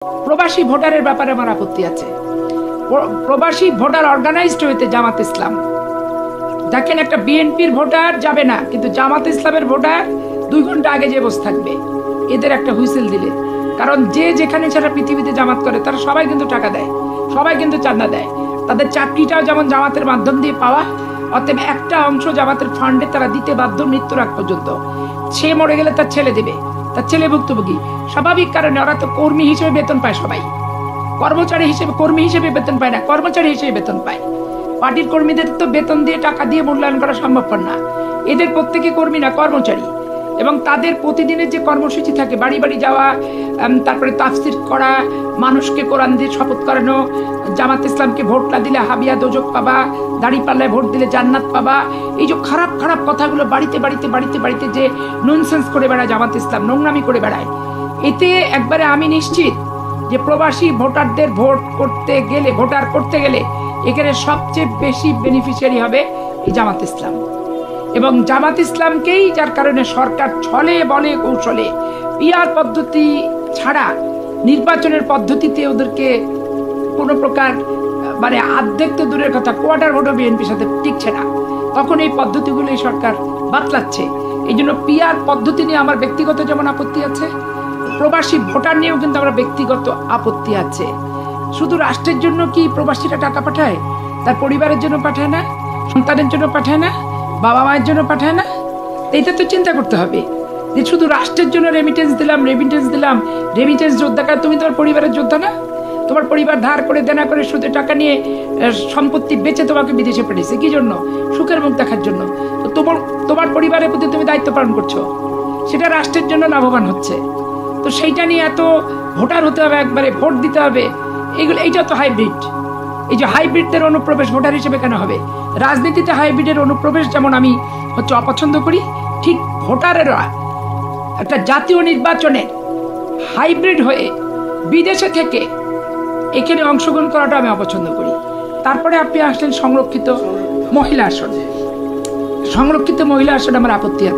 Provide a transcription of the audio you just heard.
প্রবাসী ভোটারের ব্যাপারে আমার আপত্তি আছে। প্রবাসী ভোটার অর্গানাইজড হইতে জামাত ইসলাম। দেখেন, একটা বিএনপির ভোটার যাবে না, কিন্তু জামাত ইসলামের ভোটার 2 ঘন্টা আগে যে বসে থাকবে এদের একটা হুইসেল দিলে। কারণ যে যেখানে সারা পৃথিবীতে জামাত করে তারা সবাই কিন্তু টাকা দেয়, সবাই কিন্তু চাঁদা দেয়। তাদের চাকরিটাও যেমন জামাতের মাধ্যম দিয়ে পাওয়া, অতএব একটা অংশ জামাতের ফান্ডে তারা দিতে বাধ্য মৃত্যুর আগ পর্যন্ত। সে মরে গেলে তার ছেলে দেবে, তার ছেলে ভুক্তভোগী। স্বাভাবিক কারণে ওরা তো কর্মী হিসেবে বেতন পায়, সবাই কর্মচারী হিসেবে, কর্মী হিসেবে বেতন পায় না, কর্মচারী হিসেবে বেতন পায়। পার্টির কর্মীদের তো বেতন দিয়ে টাকা দিয়ে মূল্যায়ন করা সম্ভবপর না। এদের প্রত্যেকে কর্মী না, কর্মচারী। এবং তাদের প্রতিদিনের যে কর্মসূচি থাকে, বাড়ি বাড়ি যাওয়া, তারপরে তাফসির করা, মানুষকে কোরআন দিয়ে শপথ করানো, জামাত ইসলামকে ভোট না দিলে হাবিয়া দোজক পাবা, দাঁড়িপাল্লায় ভোট দিলে জান্নাত পাবা, এই যে খারাপ খারাপ কথাগুলো বাড়িতে বাড়িতে বাড়িতে বাড়িতে যে ননসেন্স করে বেড়ায় জামাত ইসলাম, নোংরামি করে বেড়ায়, এতে একবারে আমি নিশ্চিত যে প্রবাসী ভোটারদের ভোটার করতে গেলে এখানে সবচেয়ে বেশি বেনিফিশিয়ারি হবে এই জামাত ইসলাম। এবং জামাত ইসলামকেই, যার কারণে সরকার ছলে বলে কৌশলে পিআর পদ্ধতি ছাড়া নির্বাচনের পদ্ধতিতে ওদেরকে কোনো প্রকার মানে অর্ধেক তো দূরের কথা, কোয়ার্টার ভোটও বিএনপির সাথে টিকছে না, তখন এই পদ্ধতিগুলো এই সরকার বাতলাচ্ছে। এই জন্য পিআর পদ্ধতি নিয়ে আমার ব্যক্তিগত যেমন আপত্তি আছে, প্রবাসী ভোটার নিয়েও কিন্তু আমার ব্যক্তিগত আপত্তি আছে। শুধু রাষ্ট্রের জন্য কি প্রবাসীরা টাকা পাঠায়? তার পরিবারের জন্য পাঠায় না? সন্তানের জন্য পাঠায় না? বাবা মায়ের জন্য পাঠায় না? এইটা তো চিন্তা করতে হবে যে শুধু রাষ্ট্রের জন্য রেমিটেন্স দিলাম, রেমিটেন্স যোদ্ধা। কারণ তুমি তোমার পরিবারের যোদ্ধা না? তোমার পরিবার ধার করে দেনা করে সুদে টাকা নিয়ে সম্পত্তি বেচে তোমাকে বিদেশে পাঠিয়েছে কি জন্য? সুখের মুখ দেখার জন্য। তো তোমার পরিবারের প্রতি তুমি দায়িত্ব পালন করছো, সেটা রাষ্ট্রের জন্য লাভবান হচ্ছে। তো সেইটা নিয়ে এত ভোটার হতে হবে, একবারে ভোট দিতে হবে, এইটা তো হাইব্রিড। এই যে হাইব্রিডদের অনুপ্রবেশ ভোটার হিসেবে কেন হবে? রাজনীতিতে হাইব্রিডের অনুপ্রবেশ যেমন আমি অপছন্দ করি, ঠিক ভোটারেরা একটা জাতীয় নির্বাচনে হাইব্রিড হয়ে বিদেশে থেকে এখানে অংশগ্রহণ করাটা আমি অপছন্দ করি। তারপরে আপনি আসলেন সংরক্ষিত মহিলা আসন। সংরক্ষিত মহিলা আসনে আমার আপত্তি আছে।